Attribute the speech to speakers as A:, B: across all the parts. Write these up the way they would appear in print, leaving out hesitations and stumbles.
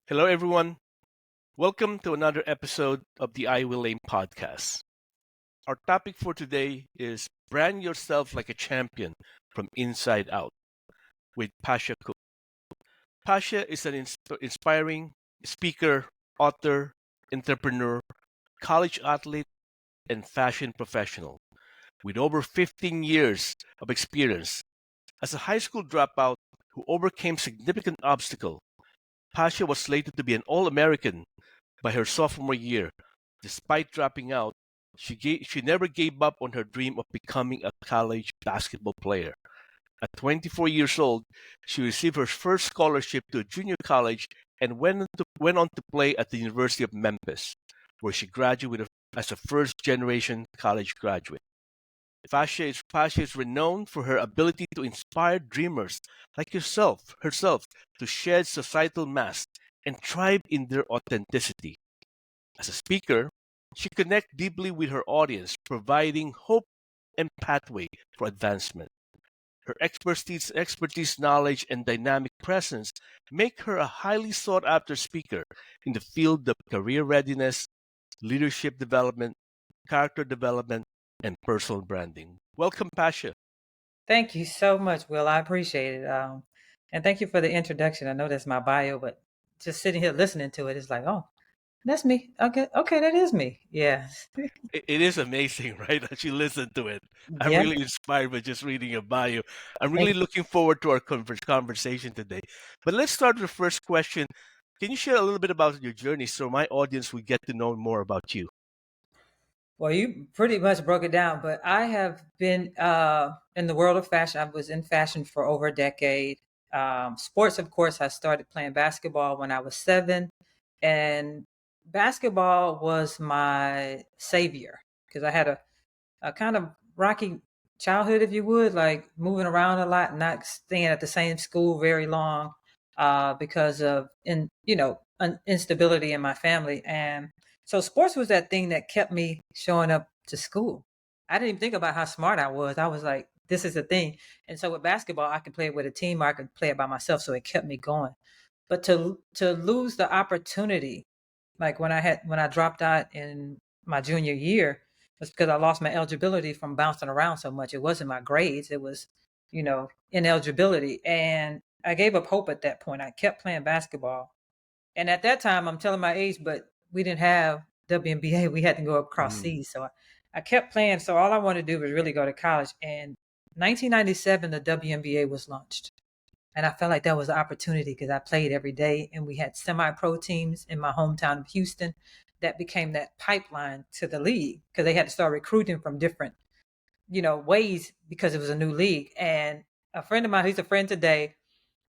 A: Hello, everyone. Welcome to another episode of the IWillAim Podcast. Our topic for today is Brand Yourself Like a Champion from Inside Out with Pasha Cook. Pasha is an inspiring speaker, author, entrepreneur, college athlete, and fashion professional with over 15 years of experience. As a high school dropout who overcame significant obstacles, Pasha was slated to be an All American by her sophomore year. Despite dropping out, she never gave up on her dream of becoming a college basketball player. At 24 years old, she received her first scholarship to a junior college and went on to play at the University of Memphis, where she graduated as a first generation college graduate. Pasha is renowned for her ability to inspire dreamers like herself, to shed societal masks and thrive in their authenticity. As a speaker, she connects deeply with her audience, providing hope and pathway for advancement. Her expertise, knowledge, and dynamic presence make her a highly sought after speaker in the field of career readiness, leadership development, character development, and personal branding. Welcome, Pasha.
B: Thank you so much, Will. I appreciate it. And thank you for the introduction. I know that's my bio, but just sitting here listening to it, it's like, oh, that's me. Okay, that is me. Yeah.
A: It is amazing, right? As you listen to it, I'm
B: Yeah.
A: really inspired by just reading your bio. I'm
B: Thank
A: really looking forward to our conversation today. But let's start with the first question. Can you share a little bit about your journey so my audience will get to know more about you?
B: Well, you pretty much broke it down, but I have been in the world of fashion. I was in fashion for over a decade. Sports, of course, I started playing basketball when I was 7, and basketball was my savior because I had a kind of rocky childhood, if you would, like moving around a lot, not staying at the same school very long because of instability in my family. And so sports was that thing that kept me showing up to school. I didn't even think about how smart I was. I was like, this is a thing. And so with basketball, I could play it with a team or I could play it by myself. So it kept me going. But to lose the opportunity, like when I dropped out in my junior year, was because I lost my eligibility from bouncing around so much. It wasn't my grades; it was, ineligibility. And I gave up hope at that point. I kept playing basketball, and at that time, I'm telling my age, but we didn't have WNBA. We had to go across
A: Mm.
B: seas. So I kept playing. So all I wanted to do was really go to college. And 1997, the WNBA was launched. And I felt like that was an opportunity because I played every day and we had semi-pro teams in my hometown of Houston that became that pipeline to the league because they had to start recruiting from different, ways because it was a new league. And a friend of mine, who's a friend today,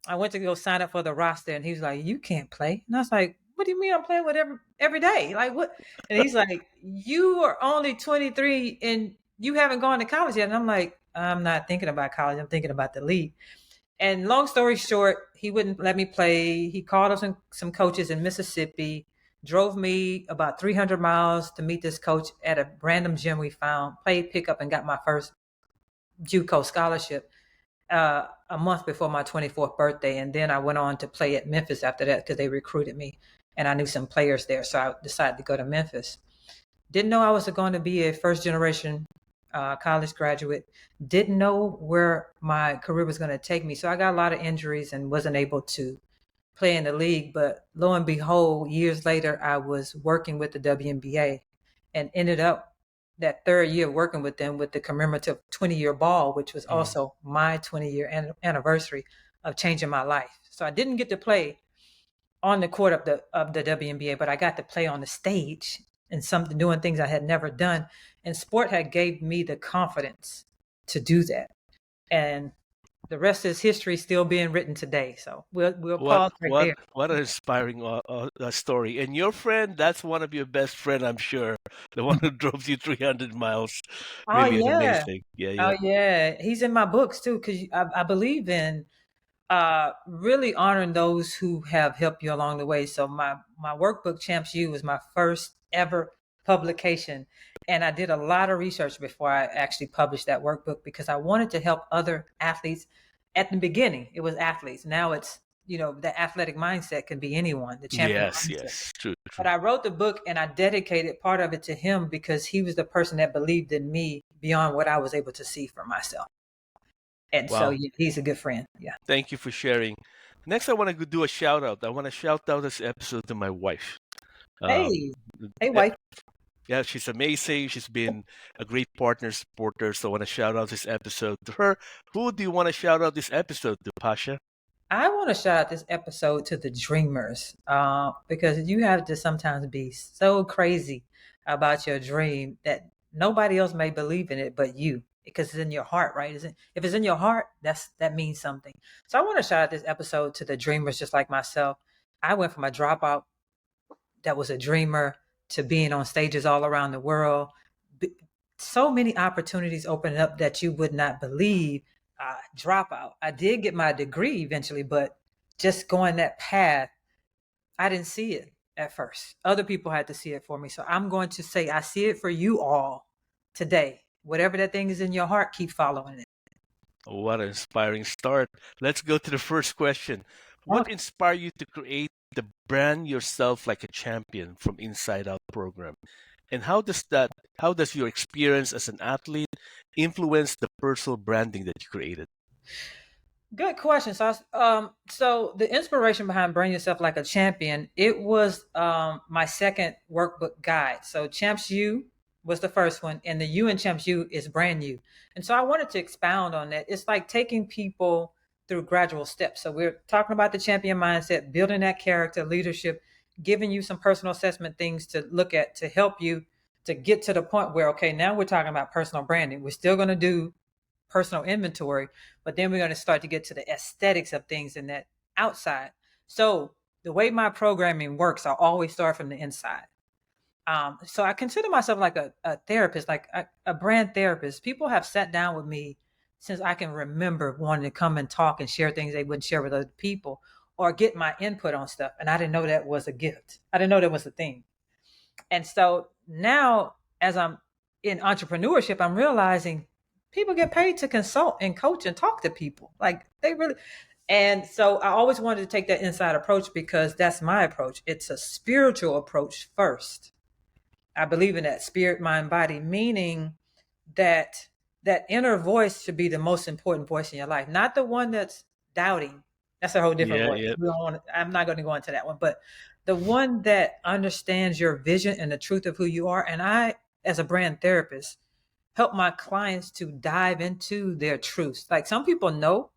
B: I went to go sign up for the roster and he was like, "You can't play." And I was like, "What do you mean I'm playing with every day? Like what?" And he's like, "You are only 23 and you haven't gone to college yet." And I'm like, "I'm not thinking about college. I'm thinking about the league." And long story short, he wouldn't let me play. He called up some coaches in Mississippi, drove me about 300 miles to meet this coach at a random gym we found, played pickup, and got my first JUCO scholarship a month before my 24th birthday. And then I went on to play at Memphis after that because they recruited me and I knew some players there. So I decided to go to Memphis. Didn't know I was going to be a first generation college graduate. Didn't know where my career was going to take me. So I got a lot of injuries and wasn't able to play in the league. But lo and behold, years later, I was working with the WNBA and ended up that third year working with them with the commemorative 20-year ball, which was
A: Mm.
B: also my 20-year anniversary of changing my life. So I didn't get to play on the court of the WNBA, but I got to play on the stage and something doing things I had never done. And sport had gave me the confidence to do that. And the rest is history still being written today. So we'll
A: What
B: pause right
A: what
B: there.
A: what an inspiring story! And your friend, that's one of your best friend, I'm sure. The one who drove you 300 miles.
B: Oh
A: Really an
B: yeah.
A: amazing. Yeah, yeah.
B: Oh yeah. He's in my books too, because I believe in really honoring those who have helped you along the way. So my workbook, Champs U, was my first ever publication. And I did a lot of research before I actually published that workbook because I wanted to help other athletes. At the beginning, it was athletes. Now it's the athletic mindset can be anyone, the champion
A: Yes,
B: mindset.
A: yes, true,
B: But
A: true.
B: I wrote the book and I dedicated part of it to him because he was the person that believed in me beyond what I was able to see for myself. And so
A: Wow.
B: yeah, he's a good friend. Yeah.
A: Thank you for sharing. Next, I want to do a shout out. I want to shout out this episode to my wife. Um,
B: Hey, hey,
A: eh,
B: wife.
A: yeah, she's amazing. She's been a great partner, supporter. So I want to shout out this episode to her. Who do you want to shout out this episode to, Pasha?
B: I want to shout out this episode to the dreamers because you have to sometimes be so crazy about your dream that nobody else may believe in it but you because it's in your heart, right? Isn't if it's in your heart, that means something. So I want to shout out this episode to the dreamers just like myself. I went from a dropout that was a dreamer to being on stages all around the world. So many opportunities opening up that you would not believe. Dropout. I did get my degree eventually, but just going that path, I didn't see it at first. Other people had to see it for me. So I'm going to say, I see it for you all today. Whatever that thing is in your heart, keep following it.
A: What an inspiring start. Let's go to the first question. What
B: Okay.
A: inspired you to create the Brand Yourself Like a Champion from Inside Out program? And how does your experience as an athlete influence the personal branding that you created?
B: Good question. So the inspiration behind Brand Yourself Like a Champion, it was my second workbook guide. So Champs U was the first one, and the U in Champs U is brand new. And so I wanted to expound on that. It's like taking people through gradual steps. So we're talking about the champion mindset, building that character, leadership, giving you some personal assessment things to look at to help you to get to the point where, okay, now we're talking about personal branding. We're still going to do personal inventory, but then we're going to start to get to the aesthetics of things in that outside. So the way my programming works, I always start from the inside. So I consider myself like a therapist, like a brand therapist. People have sat down with me since I can remember wanting to come and talk and share things they wouldn't share with other people or get my input on stuff. And I didn't know that was a gift. I didn't know that was a thing. And so now, as I'm in entrepreneurship, I'm realizing people get paid to consult and coach and talk to people. Like they really, and so I always wanted to take that inside approach because that's my approach. It's a spiritual approach first. I believe in that spirit, mind, body, meaning that that inner voice should be the most important voice in your life, not the one that's doubting. That's a whole different
A: Yeah,
B: voice.
A: yeah.
B: We don't want to, I'm not going to go into that one, but the one that understands your vision and the truth of who you are. And I, as a brand therapist, help my clients to dive into their truths. Like some people know,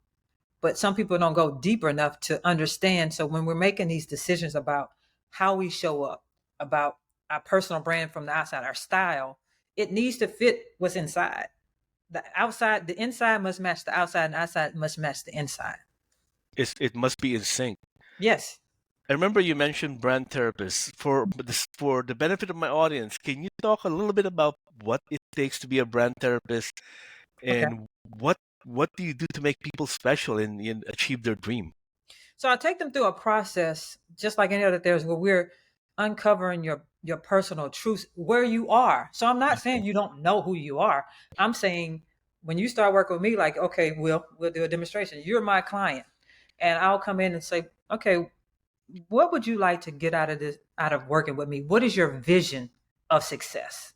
B: but some people don't go deeper enough to understand. So when we're making these decisions about how we show up, about our personal brand from the outside, our style, it needs to fit what's inside. The outside, the inside must match the outside, and the outside must match the inside.
A: It must be in sync.
B: Yes.
A: I remember you mentioned brand therapists. For the benefit of my audience, can you talk a little bit about what it takes to be a brand therapist
B: Okay.
A: and what do you do to make people special and achieve their dream?
B: So I take them through a process, just like any other therapist, where we're uncovering your personal truths where you are. So I'm not
A: Okay.
B: saying you don't know who you are. I'm saying when you start working with me, like, okay, we'll do a demonstration. You're my client. And I'll come in and say, okay, what would you like to get out of this, out of working with me? What is your vision of success?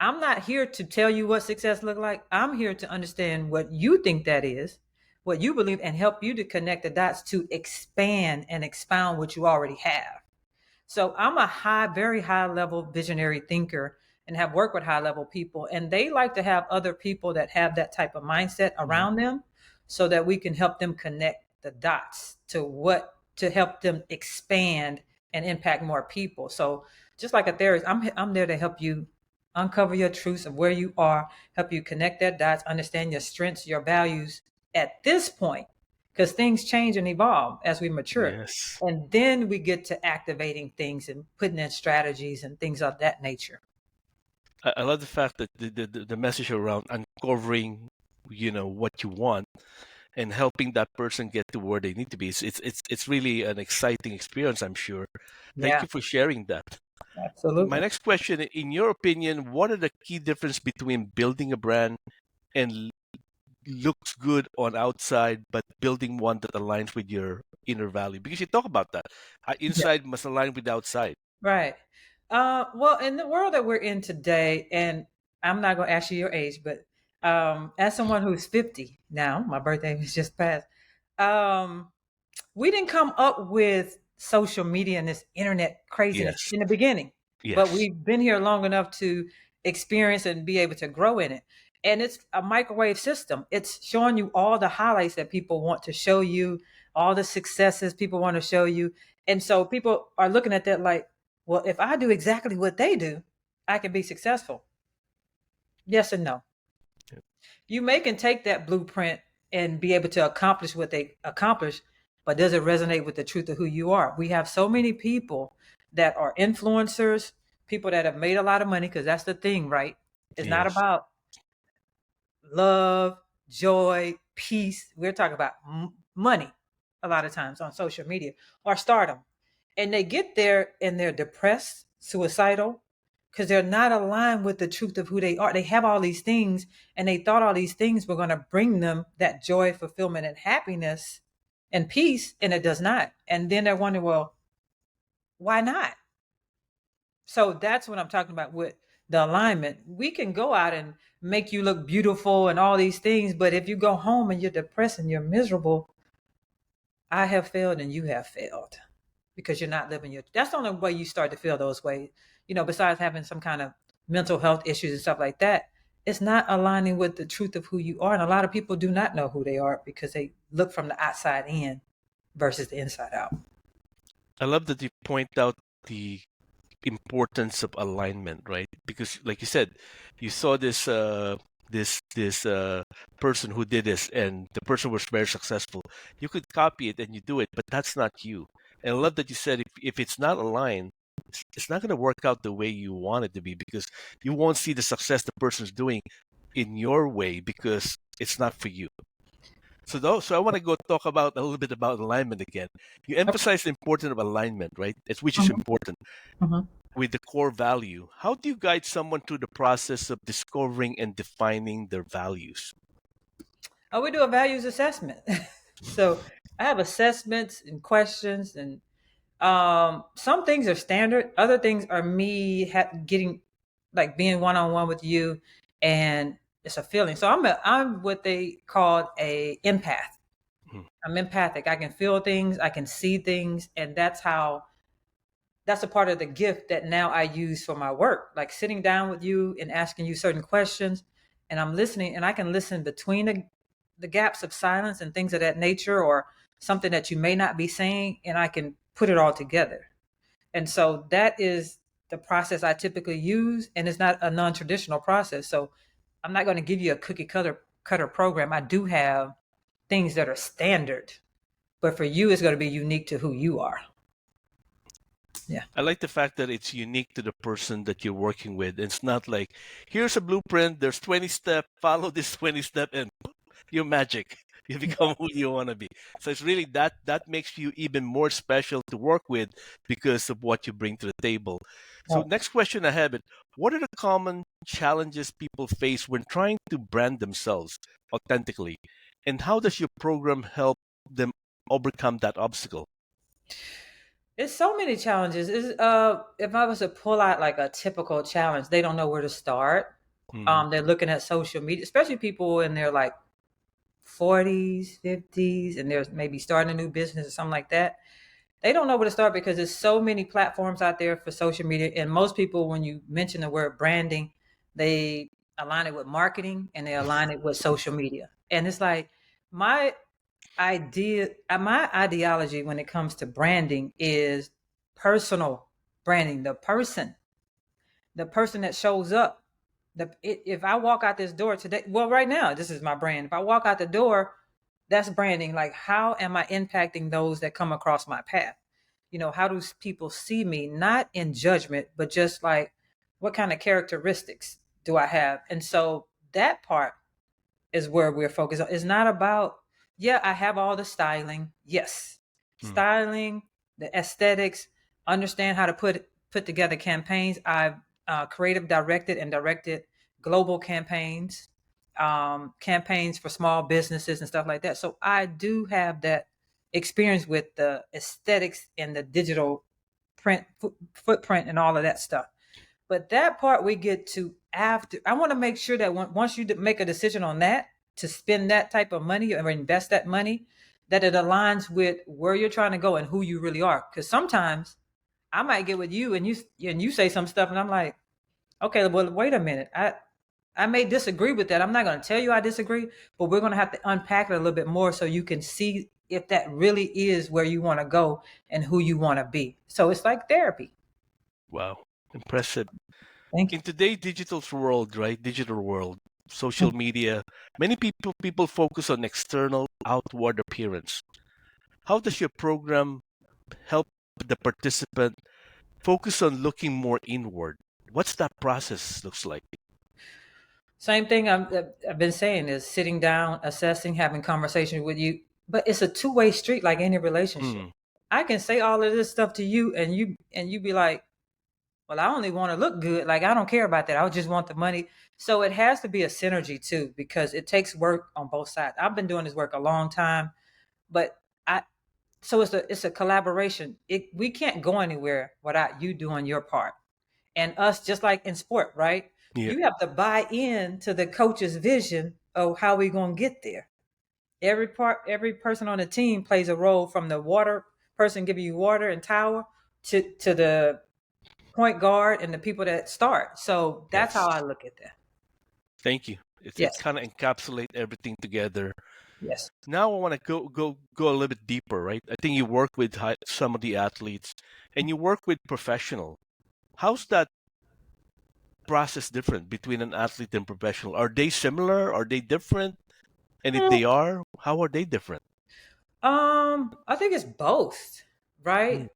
B: I'm not here to tell you what success look like. I'm here to understand what you think that is, what you believe, and help you to connect the dots to expand and expound what you already have. So I'm a very high level visionary thinker and have worked with high level people. And they like to have other people that have that type of mindset
A: Mhm.
B: around them so that we can help them connect the dots to help them expand and impact more people. So just like a therapist, I'm there to help you uncover your truths of where you are, help you connect that dots, understand your strengths, your values at this point, because things change and evolve as we mature.
A: Yes.
B: And then we get to activating things and putting in strategies and things of that nature.
A: I love the fact that the message around uncovering, what you want and helping that person get to where they need to be. It's really an exciting experience, I'm sure. Thank
B: Yeah,
A: you for sharing that. My
B: absolutely.
A: next question, in your opinion, what are the key difference between building a brand and looks good on outside, but building one that aligns with your inner value. Because you talk about that.
B: Yeah.
A: Inside must align with the outside.
B: Right. Well, in the world that we're in today, and I'm not going to ask you your age, but as someone who's 50 now, my birthday was just passed. Um, we didn't come up with social media and this internet craziness
A: Yes.
B: in the beginning, but
A: Yes.
B: we've been here long enough to experience and be able to grow in it. And it's a microwave system. It's showing you all the highlights that people want to show you, all the successes people want to show you. And so people are looking at that like, well, if I do exactly what they do, I can be successful. Yes and no.
A: Yep.
B: You may can take that blueprint and be able to accomplish what they accomplish, but does it resonate with the truth of who you are? We have so many people that are influencers, people that have made a lot of money, because that's the thing, right? It's not
A: Yes.
B: about love, joy, peace. We're talking about money a lot of times on social media or stardom. And they get there and they're depressed, suicidal, because they're not aligned with the truth of who they are. They have all these things and they thought all these things were going to bring them that joy, fulfillment, and happiness and peace, and it does not. And then they're wondering, well, why not? So that's what I'm talking about with the alignment. We can go out and make you look beautiful and all these things, but if you go home and you're depressed and you're miserable, I have failed and you have failed because you're not living your. That's the only way you start to feel those ways. Besides having some kind of mental health issues and stuff like that, it's not aligning with the truth of who you are. And a lot of people do not know who they are because they look from the outside in versus the inside out.
A: I love that you point out the importance of alignment, right? Because, like you said, you saw this person who did this, and the person was very successful. You could copy it and you do it, but that's not you. And I love that you said if it's not aligned, it's not going to work out the way you want it to be because you won't see the success the person's doing in your way because it's not for you. So I want to go talk about a little bit about alignment again. You emphasize the importance of alignment, right? Which is
B: Mhm,
A: important
B: mhm.
A: with the core value. How do you guide someone through the process of discovering and defining their values?
B: Oh, we do a values assessment. So I have assessments and questions, and some things are standard. Other things are me getting like being one on one with you, and it's a feeling. So I'm what they call a empath.
A: Mm.
B: I'm empathic. I can feel things. I can see things, and that's a part of the gift that now I use for my work. Like sitting down with you and asking you certain questions, and I'm listening, and I can listen between the gaps of silence and things of that nature, or something that you may not be saying, and I can put it all together. And so that is the process I typically use, and it's not a non-traditional process. So I'm not going to give you a cookie cutter program. I do have things that are standard, but for you, it's going to be unique to who you are. Yeah.
A: I like the fact that it's unique to the person that you're working with. It's not like, here's a blueprint, there's 20 steps, follow this 20 step, and you're magic. You become who you want to be. So it's really that makes you even more special to work with because of what you bring to the table. So
B: Right.
A: next question I have it, what are the common challenges people face when trying to brand themselves authentically? And how does your program help them overcome that obstacle?
B: It's so many challenges. If I was to pull out like a typical challenge, they don't know where to start.
A: Hmm.
B: They're looking at social media, especially people in their like 40s, 50s, and they're maybe starting a new business or something like that. They don't know where to start because there's so many platforms out there for social media. And most people, when you mention the word branding, they align it with marketing and they align it with social media. And it's like my my ideology when it comes to branding is personal branding. The person that shows up. If I walk out this door today, well, right now, this is my brand. If I walk out the door, that's branding. Like, how am I impacting those that come across my path? How do people see me? Not in judgment, but just like, what kind of characteristics do I have? And so that part is where we're focused on. It's not about, yeah, I have all the styling. Yes.
A: Hmm.
B: Styling, the aesthetics, understand how to put together campaigns. I've creative directed and directed global campaigns. campaigns for small businesses and stuff like that. So I do have that experience with the aesthetics and the digital print footprint and all of that stuff. But that part we get to after. I want to make sure that once you make a decision on that to spend that type of money or invest that money, that it aligns with where you're trying to go and who you really are. Because sometimes I might get with you and you say some stuff and I'm like, okay, well, wait a minute. I may disagree with that. I'm not going to tell you I disagree, but we're going to have to unpack it a little bit more so you can see if that really is where you want to go and who you want to be. So it's like therapy.
A: Wow, impressive.
B: Thank you.
A: In today's digital world, right? Digital world, social media, many people focus on external, outward appearance. How does your program help the participant focus on looking more inward? What's that process looks like?
B: Same thing I've been saying is sitting down, assessing, having conversations with you. But it's a two-way street like any relationship.
A: Hmm.
B: I can say all of this stuff to you and you be like, well, I only want to look good. Like, I don't care about that. I just want the money. So it has to be a synergy too, because it takes work on both sides. I've been doing this work a long time, but so it's a collaboration. We can't go anywhere without you doing your part and us, just like in sport, right?
A: Yeah.
B: You have to buy in to the coach's vision of how we're going to get there. Every person on the team plays a role, from the water person giving you water and towel to the point guard and the people that start. So that's
A: Yes.
B: how I look at that.
A: Thank you. It
B: Yes.
A: kind of encapsulate everything together.
B: Yes.
A: Now I want to go a little bit deeper, right? I think you work with some of the athletes, and you work with professional. How's that process different between an athlete and professional? Are they similar? Are they different? And if they are, how are they different?
B: I think it's both, right?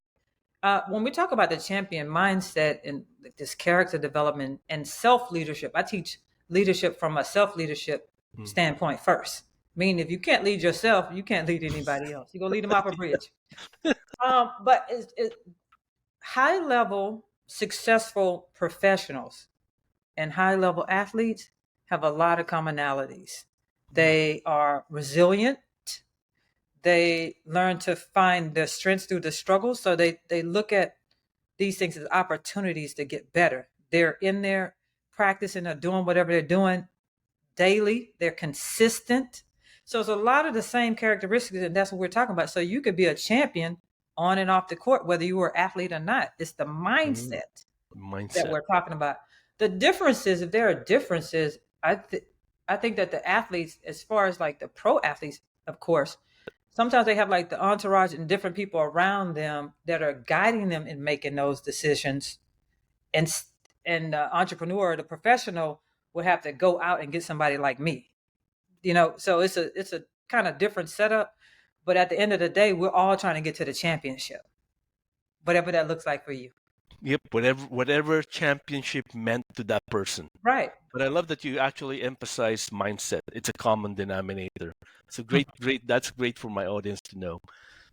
B: When we talk about the champion mindset and this character development and self leadership, I teach leadership from a self leadership standpoint first. Meaning, if you can't lead yourself, you can't lead anybody else. You're gonna lead them off a bridge. But it's high level successful professionals and high level athletes have a lot of commonalities. They are resilient. They learn to find their strengths through the struggle. So they look at these things as opportunities to get better. They're in there practicing or doing whatever they're doing daily. They're consistent. So it's a lot of the same characteristics, and that's what we're talking about. So you could be a champion on and off the court, whether you were an athlete or not. It's the mindset that we're talking about. The differences, if there are differences, I think that the athletes, as far as like the pro athletes, of course, sometimes they have like the entourage and different people around them that are guiding them in making those decisions. And the entrepreneur, the professional, would have to go out and get somebody like me. So it's a kind of different setup. But at the end of the day, we're all trying to get to the championship, whatever that looks like for you.
A: Yep, whatever championship meant to that person.
B: Right.
A: But I love that you actually emphasize mindset. It's a common denominator. So great. That's great for my audience to know.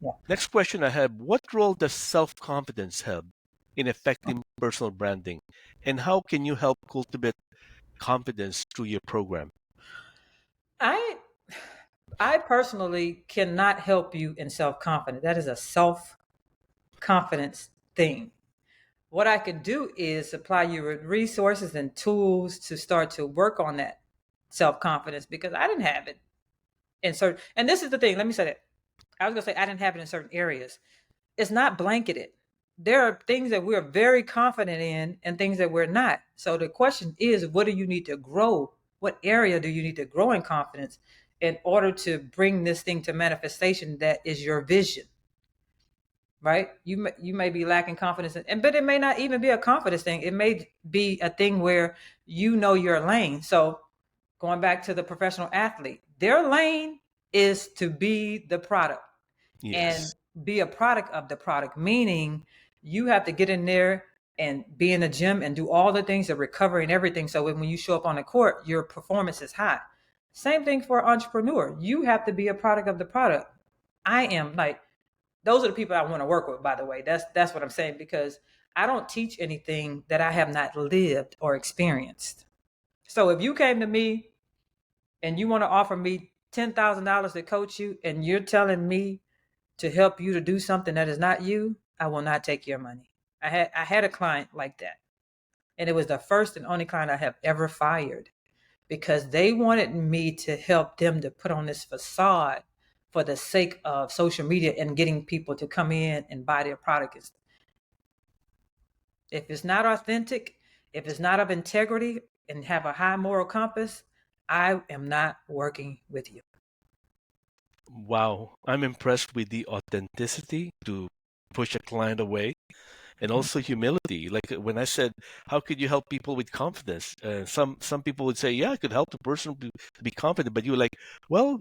B: Yeah.
A: Next question I have: what role does self-confidence have in effective personal branding, and how can you help cultivate confidence through your program?
B: I personally cannot help you in self-confidence. That is a self-confidence thing. What I could do is supply you with resources and tools to start to work on that self-confidence, because I didn't have it in certain, and this is the thing, let me say that. I was gonna say I didn't have it in certain areas. It's not blanketed. There are things that we're very confident in and things that we're not. So the question is, what do you need to grow? What area do you need to grow in confidence in order to bring this thing to manifestation that is your vision? Right? You may be lacking confidence, but it may not even be a confidence thing. It may be a thing where you know your lane. So going back to the professional athlete, their lane is to be the product.
A: Yes.
B: And be a product of the product, meaning you have to get in there and be in the gym and do all the things, the recovery and everything. So when you show up on the court, your performance is high. Same thing for an entrepreneur. You have to be a product of the product. I am like, those are the people I want to work with, by the way. That's what I'm saying, because I don't teach anything that I have not lived or experienced. So if you came to me and you want to offer me $10,000 to coach you, and you're telling me to help you to do something that is not you, I will not take your money. I had a client like that, and it was the first and only client I have ever fired because they wanted me to help them to put on this facade for the sake of social media and getting people to come in and buy their product. If it's not authentic, if it's not of integrity and have a high moral compass, I am not working with you.
A: Wow, I'm impressed with the authenticity to push a client away, and also humility. Like when I said, "How could you help people with confidence?" Some people would say, "Yeah, I could help the person to be confident," but you were like, "Well,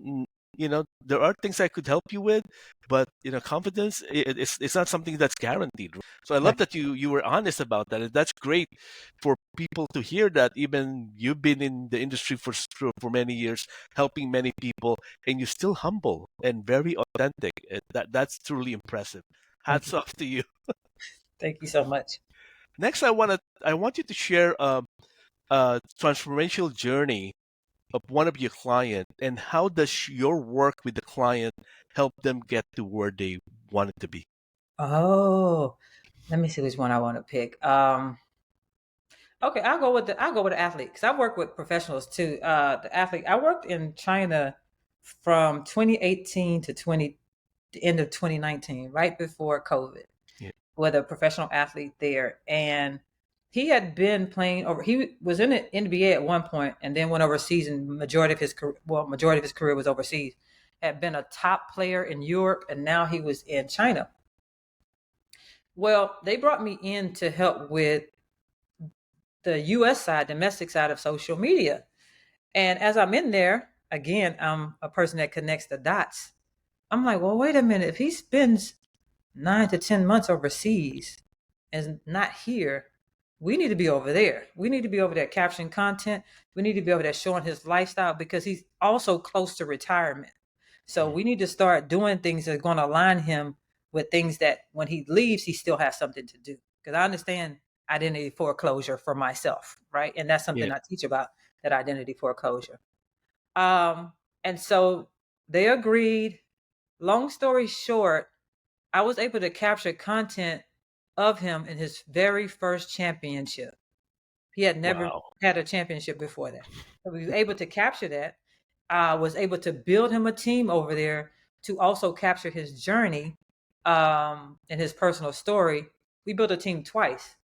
A: there are things I could help you with, but confidence, it's not something that's guaranteed." So I love
B: Right.
A: that you were honest about that, and that's great for people to hear that. Even you've been in the industry for many years, helping many people, and you're still humble and very authentic. That's truly impressive.
B: Thank
A: Hats
B: you.
A: off to you.
B: Thank you so much.
A: Next, I want you to share a transformational journey of one of your client, and how does your work with the client help them get to where they want it to be?
B: Oh, let me see which one I want to pick. Okay, I'll go with the athlete because I work with professionals too. The athlete I worked in China from 2018 to the end of 2019, right before COVID,
A: Yeah.
B: with a professional athlete there, and he had been playing over. He was in the NBA at one point, and then went overseas. And majority of his career was overseas. Had been a top player in Europe, and now he was in China. Well, they brought me in to help with the US side, domestic side of social media. And as I'm in there, again, I'm a person that connects the dots. I'm like, well, wait a minute. If he spends 9 to 10 months overseas and not here, we need to be over there. We need to be over there capturing content. We need to be over there showing his lifestyle because he's also close to retirement. So
A: Mm.
B: we need to start doing things that are going to align him with things that when he leaves, he still has something to do. Because I understand identity foreclosure for myself, right? And that's
A: Yeah.
B: something I teach about, that identity foreclosure. Um, and so they agreed. Long story short, I was able to capture content of him in his very first championship. He had never
A: Wow.
B: had a championship before that. So we were able to capture that. I was able to build him a team over there to also capture his journey and his personal story. We built a team twice.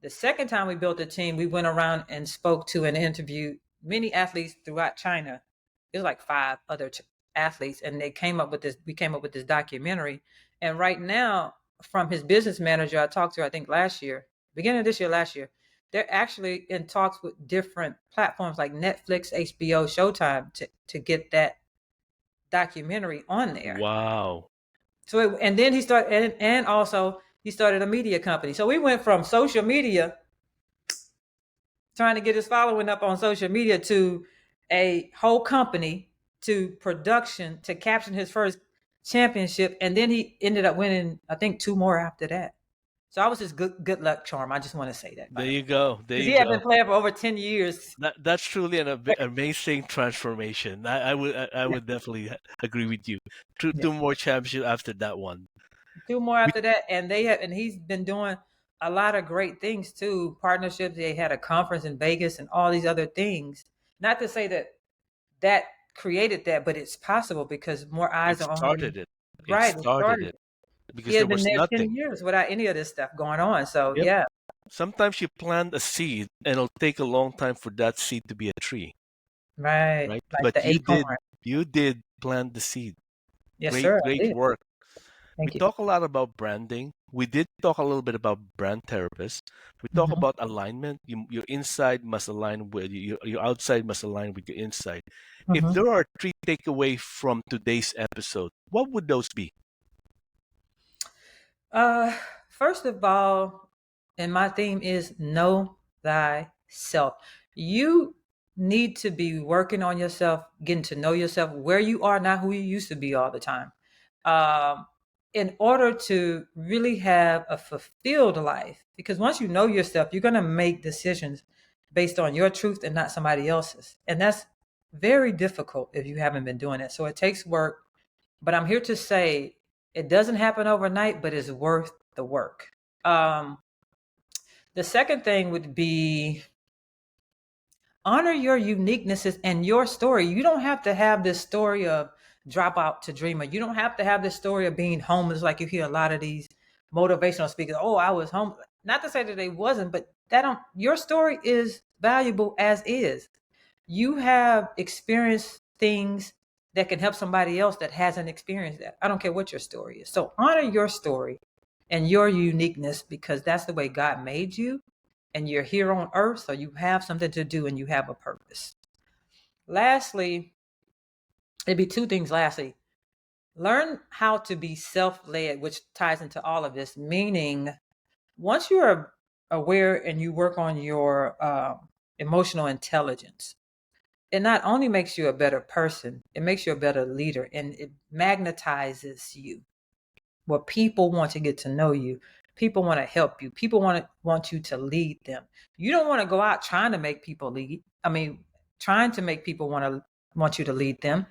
B: The second time we built a team, we went around and spoke to and interviewed many athletes throughout China. It was like five other athletes, and they came up with this. We came up with this documentary. And right now, from his business manager, I talked to, I think last year, beginning of this year, last year, they're actually in talks with different platforms like Netflix, HBO, Showtime to get that documentary on there.
A: Wow.
B: And then he started, and also he started a media company. So we went from social media, trying to get his following up on social media, to a whole company, to production, to capturing his first championship, and then he ended up winning, I think, two more after that. So I was his good luck charm. I just want to say that, by
A: There
B: the way,
A: you go. There
B: because
A: you
B: he had been
A: go.
B: playing for over 10 years.
A: That's truly an amazing transformation. I
B: Yeah,
A: would definitely agree with you. Two
B: yeah.
A: two more championship after that one.
B: Two more
A: We,
B: after that, and he's been doing a lot of great things too. Partnerships. They had a conference in Vegas and all these other things. Not to say that created that, but it's possible because more
A: it
B: eyes are on him.
A: started it. It
B: Right, it
A: started
B: started.
A: it
B: He
A: because there
B: had been
A: was
B: there
A: nothing.
B: 10 years without any of this stuff going on. So
A: Yep.
B: yeah,
A: Sometimes you plant a seed and it'll take a long time for that seed to be a tree,
B: right.
A: right?
B: Like
A: But
B: the acorn.
A: you did plant the seed.
B: Yes,
A: Great,
B: sir. I
A: great
B: did.
A: work. We
B: Thank you.
A: talk a lot about branding. We did talk a little bit about brand therapists. We talk
B: Hmm.
A: about alignment. Your inside must align with your outside must align with your inside. If
B: Hmm.
A: there are three takeaways from today's episode, what would those be?
B: Uh, First of all, and my theme is know thyself. You need to be working on yourself, getting to know yourself, where you are, not who you used to be all the time. Um, in order to really have a fulfilled life, because once you know yourself, you're going to make decisions based on your truth and not somebody else's. And that's Very difficult if you haven't been doing it. So it takes work, but I'm here to say it doesn't happen overnight, but it's worth the work. The second thing would be honor your uniquenesses and your story. You don't have to have this story of dropout to dreamer. You don't have to have this story of being homeless like you hear a lot of these motivational speakers. Oh, I was homeless. Not to say that they wasn't, but your story is valuable as is. You have experienced things that can help somebody else that hasn't experienced that. I don't care what your story is. So honor your story and your uniqueness, because that's the way God made you, and you're here on earth, so you have something to do and you have a purpose. Lastly, it'd be two things. Lastly, learn how to be self-led, which ties into all of this, meaning once you're aware and you work on your emotional intelligence, it not only makes you a better person, it makes you a better leader, and it magnetizes you. Where people want to get to know you, people want to help you, people want you to lead them. You don't want to go out trying to make people trying to make people want you to lead them.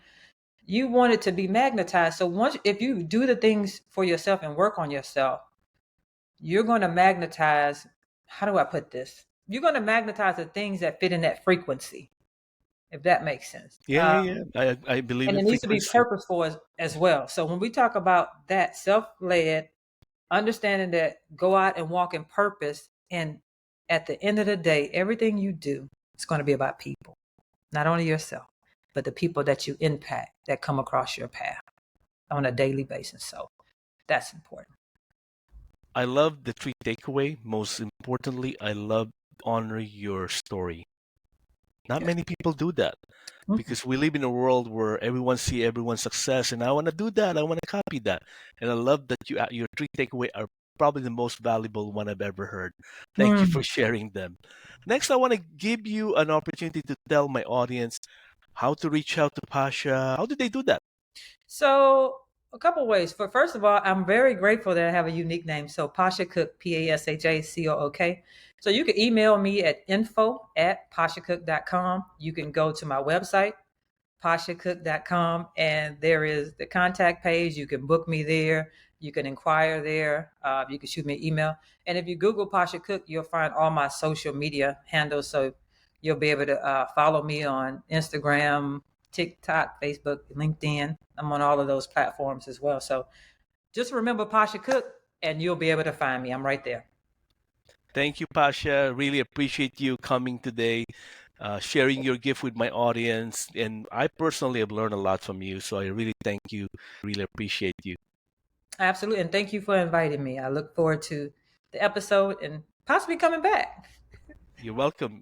B: You want it to be magnetized. So if you do the things for yourself and work on yourself, you're going to magnetize. How do I put this? You're going to magnetize the things that fit in that frequency, if that makes sense.
A: Yeah. I believe
B: And
A: in
B: it needs to be
A: frequency.
B: purposeful as well. So when we talk about that self-led, understanding that go out and walk in purpose, and at the end of the day, everything you do is going to be about people, not only yourself, but the people that you impact that come across your path on a daily basis. So that's important.
A: I love the three takeaway. Most importantly, I love honor your story. Not
B: Yes.
A: many people do that because we live in a world where everyone see everyone's success, and I want to do that. I want to copy that, and I love that your three takeaway are probably the most valuable one I've ever heard. Thank you for
B: Mm.
A: sharing them. Next, I want to give you an opportunity to tell my audience how to reach out to Pasha. How do they do that?
B: So a couple ways. First of all, I'm very grateful that I have a unique name. So Pasha Cook, PashaCook. So you can email me at info@pashacook.com. You can go to my website, pashacook.com, and there is the contact page. You can book me there. You can inquire there. You can shoot me an email. And if you Google Pasha Cook, you'll find all my social media handles. So you'll be able to follow me on Instagram, TikTok, Facebook, LinkedIn. I'm on all of those platforms as well. So just remember Pasha Cook and you'll be able to find me. I'm right there.
A: Thank you, Pasha. Really appreciate you coming today, sharing your gift with my audience. And I personally have learned a lot from you. So I really thank you. Really appreciate you.
B: Absolutely. And thank you for inviting me. I look forward to the episode and possibly coming back.
A: You're welcome.